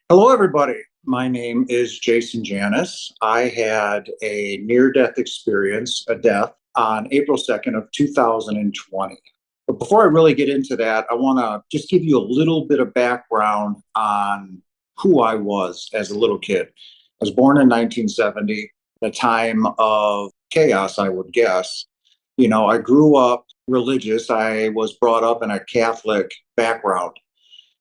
Hello, everybody. My name is Jason Janas. I had a near-death experience, a death, on April 2nd of 2020. But before I really get into that, I want to just give you a little bit of background on who I was as a little kid. I was born in 1970, a time of chaos, I would guess. I grew up religious. I was brought up in a Catholic background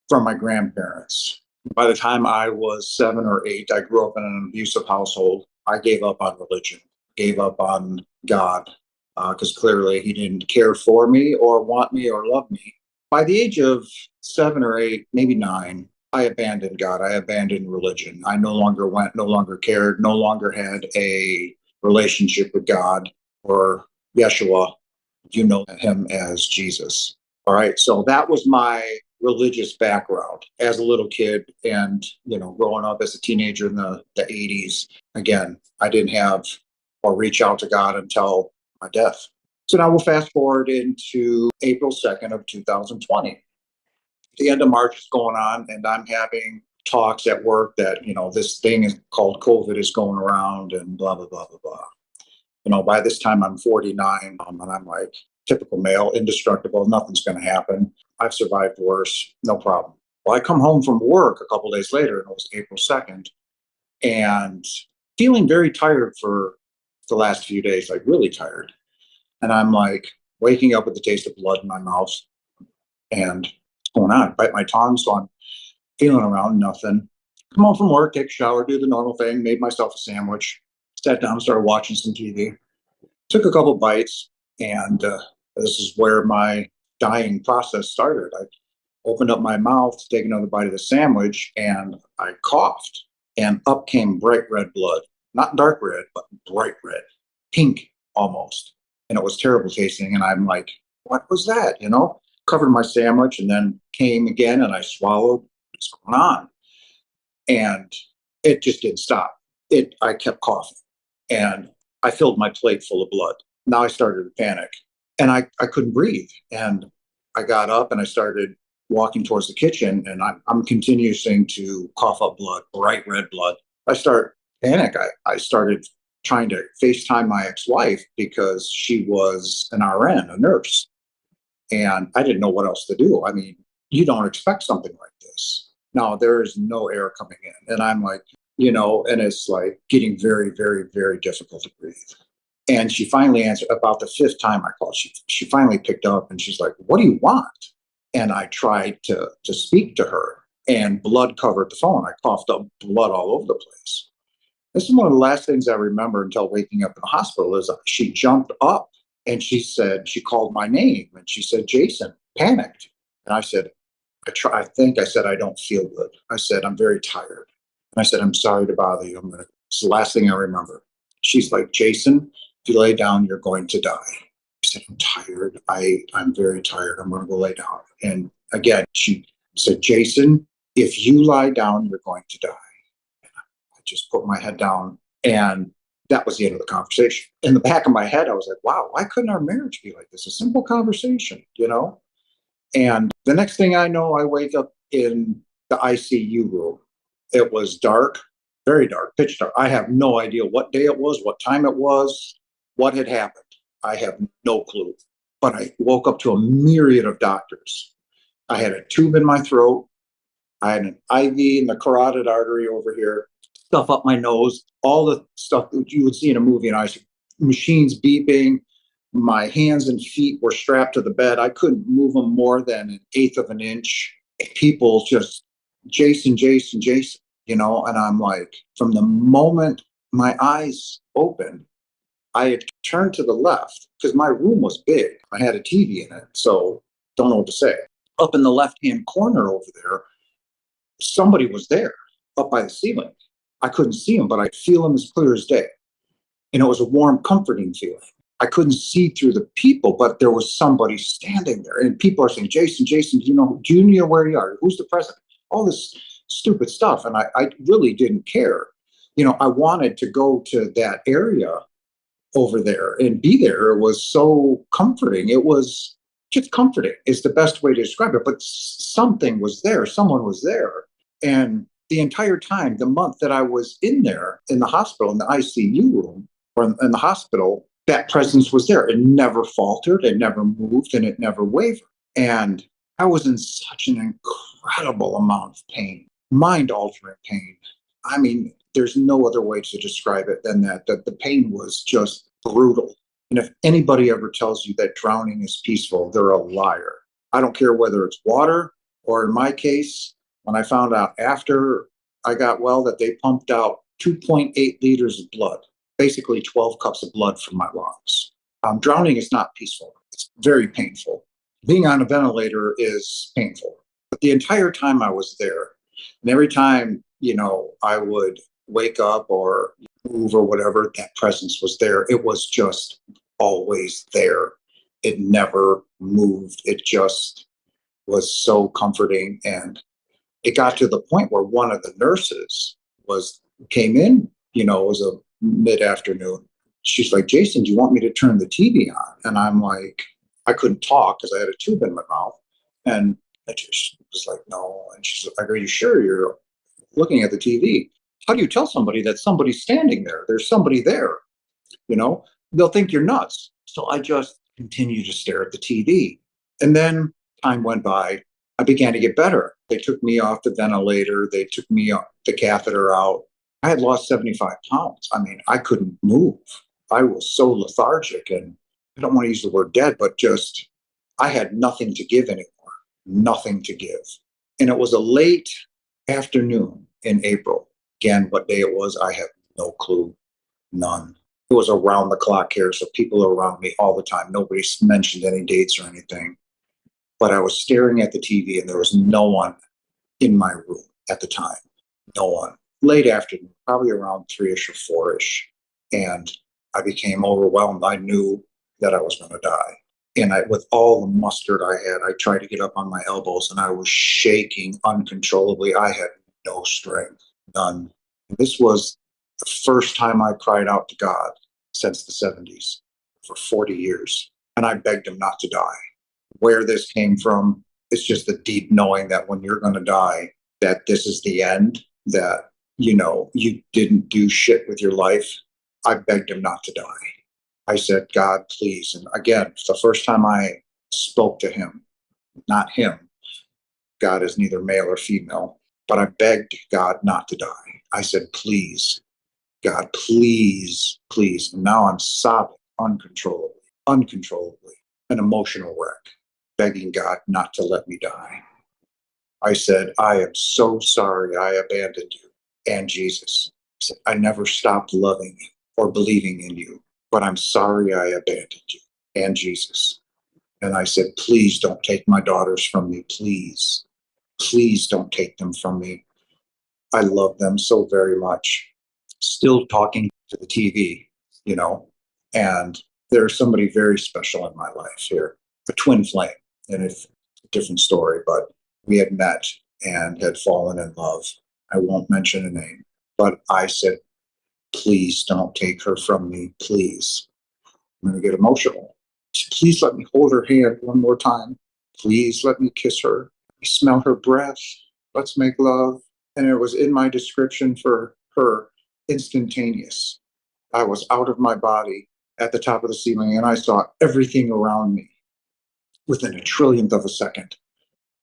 from my grandparents. By the time I was 7 or 8, I grew up in an abusive household. I gave up on religion, gave up on God, because clearly he didn't care for me or want me or love me. By the age of 7 or 8, maybe 9, I abandoned God. I abandoned religion. I no longer went, no longer cared, no longer had a relationship with God or Yeshua. You know him as Jesus. All right. So that was my religious background as a little kid, and growing up as a teenager in the 80s. Again, I didn't have or reach out to God until my death. So now we'll fast forward into April 2nd of 2020. The end of March is going on, and I'm having talks at work that this thing is called COVID is going around, and blah blah blah blah blah. By this time I'm 49, and I'm like, typical male, indestructible, nothing's going to happen. I've survived worse, no problem. Well, I come home from work a couple days later, and it was April 2nd, and feeling very tired for the last few days, like really tired. And I'm like waking up with the taste of blood in my mouth, and what's going on? I bite my tongue, so I'm feeling around, nothing. Come home from work, take a shower, do the normal thing, made myself a sandwich, sat down, started watching some TV, took a couple bites, and this is where my dying process started. I opened up my mouth to take another bite of the sandwich, and I coughed, and up came bright red blood. Not dark red, but bright red, pink almost. And it was terrible tasting. And I'm like, what was that? Covered my sandwich, and then came again, and I swallowed. What's going on? And it just didn't stop. I kept coughing, and I filled my plate full of blood. Now I started to panic, and I couldn't breathe. And I got up and I started walking towards the kitchen, and I'm continuing to cough up blood, bright red blood. I start panic. I started trying to FaceTime my ex-wife because she was an RN, a nurse. And I didn't know what else to do. I mean, you don't expect something like this. Now there is no air coming in. And I'm like, and it's like getting very, very, very difficult to breathe. And she finally answered. About the 5th time I called, she finally picked up, and she's like, what do you want? And I tried to speak to her, and blood covered the phone. I coughed up blood all over the place. This is one of the last things I remember until waking up in the hospital is she jumped up, and she called my name, and she said, Jason, panicked. And I said, I think I said, I don't feel good. I said, I'm very tired. And I said, I'm sorry to bother you. It's the last thing I remember. She's like, Jason, if you lay down, you're going to die. I said, I'm tired. I'm very tired. I'm going to go lay down. And again, she said, Jason, if you lie down, you're going to die. And I just put my head down, and that was the end of the conversation. In the back of my head, I was like, wow, why couldn't our marriage be like this? A simple conversation, And the next thing I know, I wake up in the ICU room. It was dark, very dark, pitch dark. I have no idea what day it was, what time it was, what had happened. I have no clue. But I woke up to a myriad of doctors. I had a tube in my throat. I had an IV in the carotid artery over here, stuff up my nose, all the stuff that you would see in a movie, and machines beeping. My hands and feet were strapped to the bed. I couldn't move them more than an eighth of an inch. People just, Jason, Jason, Jason, and I'm like, from the moment my eyes opened, I had turned to the left because my room was big. I had a TV in it, so don't know what to say. Up in the left-hand corner over there, somebody was there up by the ceiling. I couldn't see him, but I feel him as clear as day. And it was a warm, comforting feeling. I couldn't see through the people, but there was somebody standing there. And people are saying, Jason, Jason, do you know where you are? Who's the president? All this stupid stuff. And I really didn't care. I wanted to go to that area over there and be there. It was so comforting. It was just comforting is the best way to describe it. But something was there. Someone was there. And the entire time, the month that I was in there in the hospital, in the ICU room or in the hospital, that presence was there. It never faltered, it never moved, and it never wavered. And I was in such an incredible amount of pain, mind altering pain. I mean, there's no other way to describe it than that the pain was just brutal. And if anybody ever tells you that drowning is peaceful, they're a liar. I don't care whether it's water or, in my case, when I found out after I got well that they pumped out 2.8 liters of blood, basically 12 cups of blood from my lungs. Drowning is not peaceful. It's very painful. Being on a ventilator is painful. But the entire time I was there, and every time, I would wake up or move or whatever, that presence was there. It was just always there. It never moved. It just was so comforting. And it got to the point where one of the nurses came in, it was a mid-afternoon. She's like, "Jason, do you want me to turn the TV on?" And I'm like, I couldn't talk because I had a tube in my mouth. And I just was like, "No." And she's like, "Are you sure you're looking at the TV? How do you tell somebody that somebody's standing there? There's somebody there, you know? They'll think you're nuts." So I just continued to stare at the TV. And then time went by. I began to get better. They took me off the ventilator. They took me off the catheter out. I had lost 75 pounds. I mean, I couldn't move. I was so lethargic, and I don't want to use the word dead, but just I had nothing to give anymore, nothing to give. And it was a late afternoon in April. Again, what day it was, I have no clue, none. It was around the clock here, so people are around me all the time. Nobody mentioned any dates or anything. But I was staring at the TV, and there was no one in my room at the time. No one. Late afternoon, probably around 3-ish or 4-ish. And I became overwhelmed. I knew that I was going to die. And with all the mustard I had, I tried to get up on my elbows, and I was shaking uncontrollably. I had no strength, none. And this was the first time I cried out to God since the 70s, for 40 years. And I begged him not to die. Where this came from, it's just the deep knowing that when you're going to die, that this is the end, that, you didn't do shit with your life. I begged him not to die. I said, "God, please." And again, it's the first time I spoke to him, not him. God is neither male or female, but I begged God not to die. I said, "Please, God, please, please." And now I'm sobbing uncontrollably, an emotional wreck, begging God not to let me die. I said, "I am so sorry I abandoned you and Jesus." I said, "I never stopped loving you or believing in you, but I'm sorry I abandoned you and Jesus." And I said, "Please don't take my daughters from me. Please, please don't take them from me. I love them so very much." Still talking to the TV, and there's somebody very special in my life here, a twin flame. And it's a different story, but we had met and had fallen in love. I won't mention a name, but I said, "Please don't take her from me. Please." I'm going to get emotional. "Please let me hold her hand one more time. Please let me kiss her. Let me smell her breath. Let's make love." And it was in my description for her, instantaneous. I was out of my body at the top of the ceiling, and I saw everything around me within a trillionth of a second.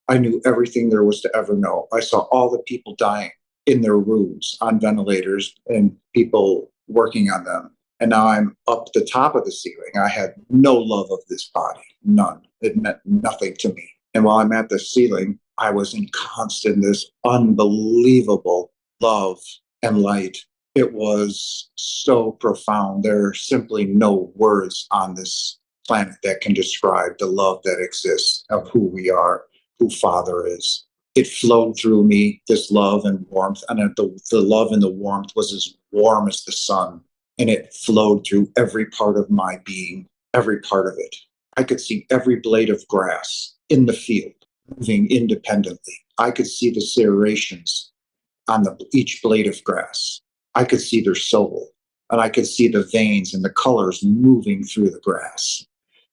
I knew everything there was to ever know. I saw all the people dying in their rooms on ventilators and people working on them. And now I'm up the top of the ceiling. I had no love of this body, none. It meant nothing to me. And while I'm at the ceiling, I was in this unbelievable love and light. It was so profound. There are simply no words on this planet that can describe the love that exists of who we are, who Father is. It flowed through me, this love and warmth, and the love and the warmth was as warm as the sun, and it flowed through every part of my being, every part of it. I could see every blade of grass in the field moving independently. I could see the serrations on each blade of grass. I could see their soul, and I could see the veins and the colors moving through the grass.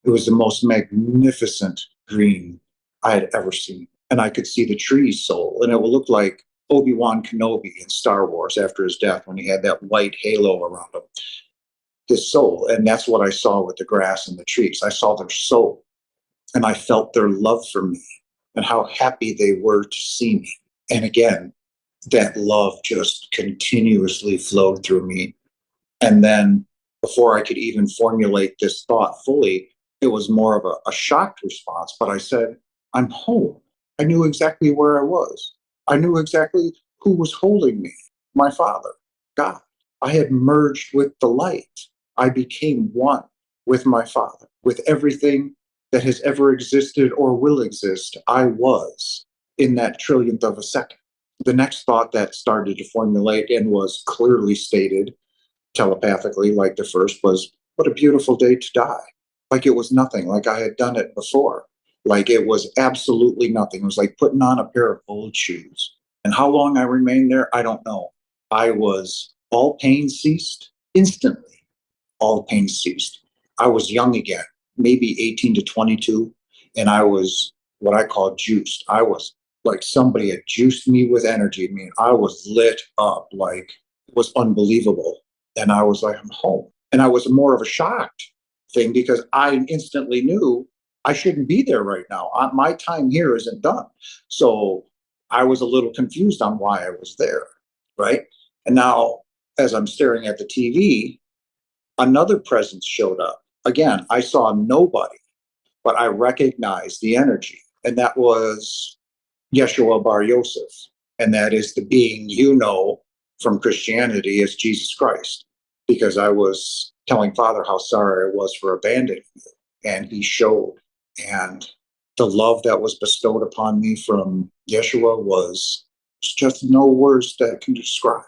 It was the most magnificent green I had ever seen. And I could see the tree's soul, and it would look like Obi-Wan Kenobi in Star Wars after his death, when he had that white halo around him, his soul. And that's what I saw with the grass and the trees. I saw their soul, and I felt their love for me and how happy they were to see me. And again, that love just continuously flowed through me. And then before I could even formulate this thought fully, it was more of a shocked response. But I said, I'm home. I knew exactly where I was. I knew exactly who was holding me, my Father, God. I had merged with the light. I became one with my Father, with everything that has ever existed or will exist. I was in that trillionth of a second. The next thought that started to formulate and was clearly stated telepathically, like the first, was, what a beautiful day to die. Like it was nothing, like I had done it before. Like it was absolutely nothing. It was like putting on a pair of old shoes. And how long I remained there, I don't know. All pain ceased instantly. All pain ceased. I was young again, maybe 18 to 22, and I was what I call juiced. I was like somebody had juiced me with energy. I mean, I was lit up, like it was unbelievable. And I was like, I'm home. And I was more of a shocked thing because I instantly knew I shouldn't be there right now. My time here isn't done. So I was a little confused on why I was there. Right. And now, as I'm staring at the TV, another presence showed up. Again, I saw nobody, but I recognized the energy. And that was Yeshua Bar Yosef. And that is the being you know from Christianity as Jesus Christ. Because I was telling Father how sorry I was for abandoning you. And he showed. And the love that was bestowed upon me from Yeshua was just no words that can describe.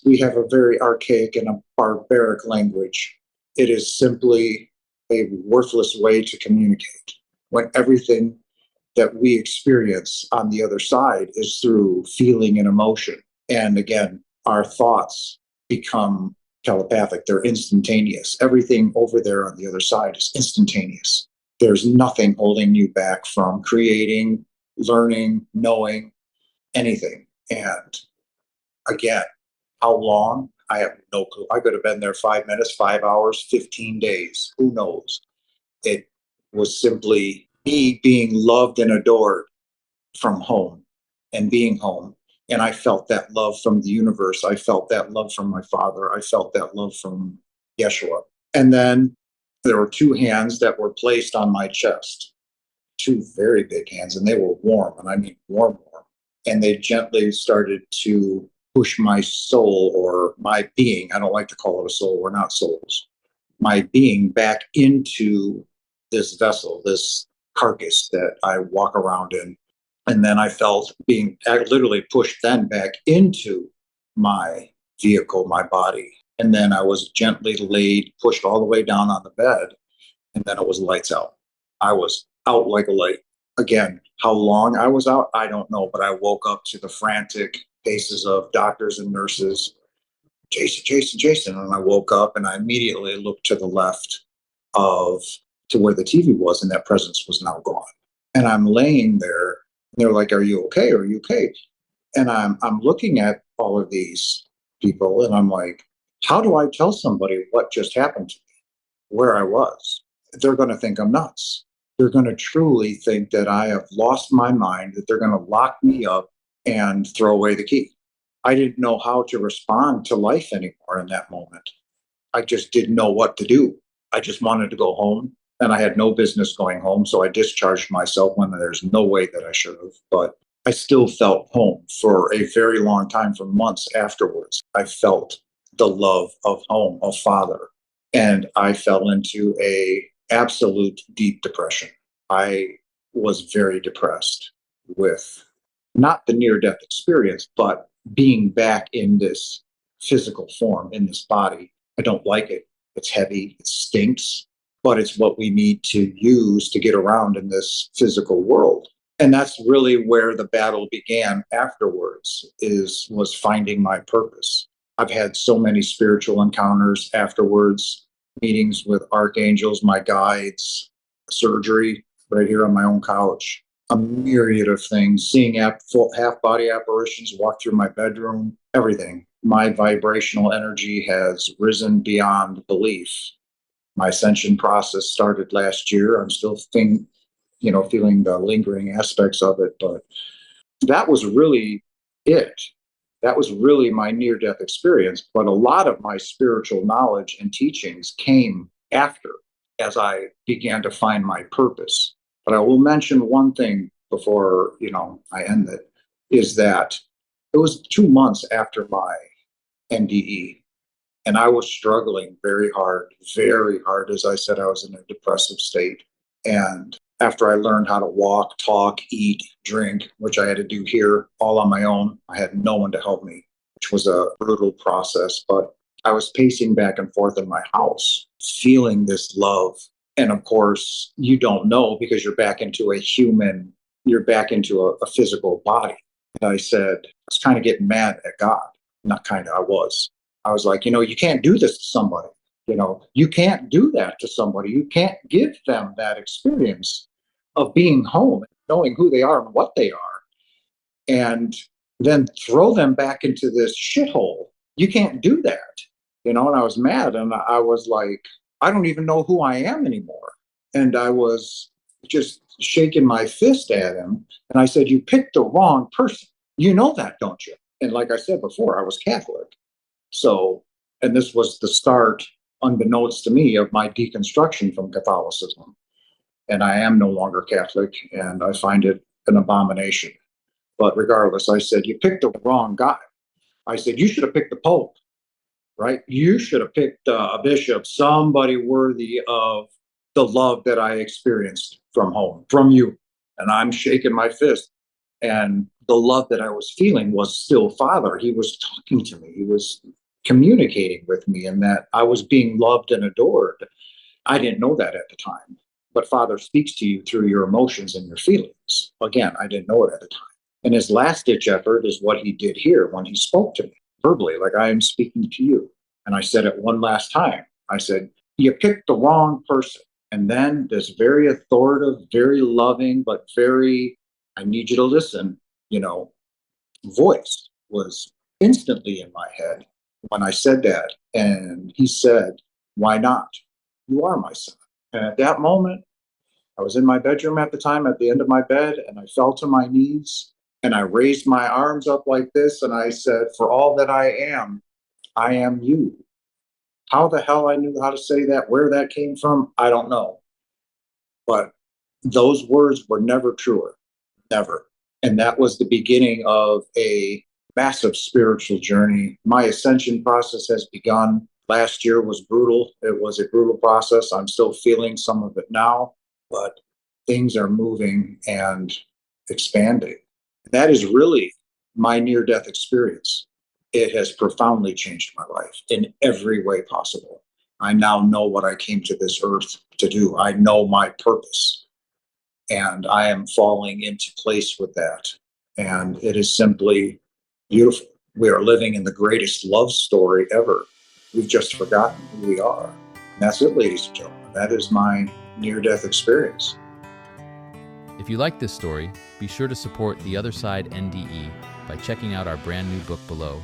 We have a very archaic and a barbaric language. It is simply a worthless way to communicate when everything that we experience on the other side is through feeling and emotion. And again, our thoughts become telepathic. They're instantaneous. Everything over there on the other side is instantaneous. There's nothing holding you back from creating, learning, knowing anything. And again, how long? I have no clue. I could have been there 5 minutes, 5 hours, 15 days. Who knows? It was simply me being loved and adored from home and being home. And I felt that love from the universe. I felt that love from my Father. I felt that love from Yeshua. And then there were two hands that were placed on my chest, two very big hands, and they were warm. And I mean warm. And they gently started to push my soul or my being. I don't like to call it a soul. We're not souls. My being back into this vessel, this carcass that I walk around in. And then I felt being literally pushed then back into my vehicle, my body. And then I was gently pushed all the way down on the bed. And then it was lights out. I was out like a light. Again, how long I was out, I don't know. But I woke up to the frantic faces of doctors and nurses. Jason, Jason, Jason. And I woke up and I immediately looked to the left to where the TV was, and that presence was now gone. And I'm laying there, and they're like, "Are you okay? Are you okay?" And I'm looking at all of these people, and I'm like, how do I tell somebody what just happened to me, where I was? They're going to think I'm nuts. They're going to truly think that I have lost my mind, that they're going to lock me up and throw away the key. I didn't know how to respond to life anymore in that moment. I just didn't know what to do. I just wanted to go home, and I had no business going home. So I discharged myself when there's no way that I should have. But I still felt home for a very long time, for months afterwards. I felt the love of home, of Father. And I fell into a absolute deep depression. I was very depressed with not the near-death experience, but being back in this physical form, in this body. I don't like it. It's heavy, it stinks, but it's what we need to use to get around in this physical world. And that's really where the battle began afterwards, was finding my purpose. I've had so many spiritual encounters afterwards, meetings with archangels, my guides, surgery right here on my own couch. a myriad of things, seeing full half body apparitions walk through my bedroom, everything. My vibrational energy has risen beyond belief. My ascension process started last year. I'm still feeling the lingering aspects of it, but that was really it. That was really my near death experience. But a lot of my spiritual knowledge and teachings came after, as I began to find my purpose. But I will mention one thing before, I end it, is that it was 2 months after my NDE, and I was struggling very hard. As I said, I was in a depressive state. And after I learned how to walk, talk, eat, drink, which I had to do here all on my own, I had no one to help me, which was a brutal process. But I was pacing back and forth in my house, feeling this love. And of course, you don't know because you're back into a physical body. And I said, I was kind of getting mad at God. Not kind of, I was. I was like, you can't do this to somebody. You can't do that to somebody. You can't give them that experience of being home, knowing who they are and what they are, and then throw them back into this shithole. You can't do that. And I was mad, and I was like, I don't even know who I am anymore. And I was just shaking my fist at him. And I said, you picked the wrong person. You know that, don't you? And like I said before, I was Catholic. So, and this was the start, unbeknownst to me, of my deconstruction from Catholicism. And I am no longer Catholic, and I find it an abomination. But regardless, I said, you picked the wrong guy. I said, you should have picked the Pope, right? You should have picked a bishop, somebody worthy of the love that I experienced from home, from you. And I'm shaking my fist. And the love that I was feeling was still Father. He was talking to me. He was communicating with me, and that I was being loved and adored. I didn't know that at the time. But Father speaks to you through your emotions and your feelings. Again, I didn't know it at the time. And his last ditch effort is what he did here when he spoke to me verbally, like I am speaking to you. And I said it one last time. I said, you picked the wrong person. And then this very authoritative, very loving, but very, I need you to listen, voice was instantly in my head when I said that. And he said, why not? You are my son. And at that moment, I was in my bedroom at the time, at the end of my bed, and I fell to my knees and I raised my arms up like this. And I said, for all that I am you. How the hell I knew how to say that, where that came from, I don't know. But those words were never truer, never. And that was the beginning of a massive spiritual journey. My ascension process has begun. Last year was brutal. It was a brutal process. I'm still feeling some of it now, but things are moving and expanding. That is really my near death experience. It has profoundly changed my life in every way possible. I now know what I came to this earth to do. I know my purpose, and I am falling into place with that. And it is simply beautiful. We are living in the greatest love story ever. We've just forgotten who we are. And that's it, ladies and gentlemen. That is my near-death experience. If you like this story, be sure to support The Other Side NDE by checking out our brand new book below,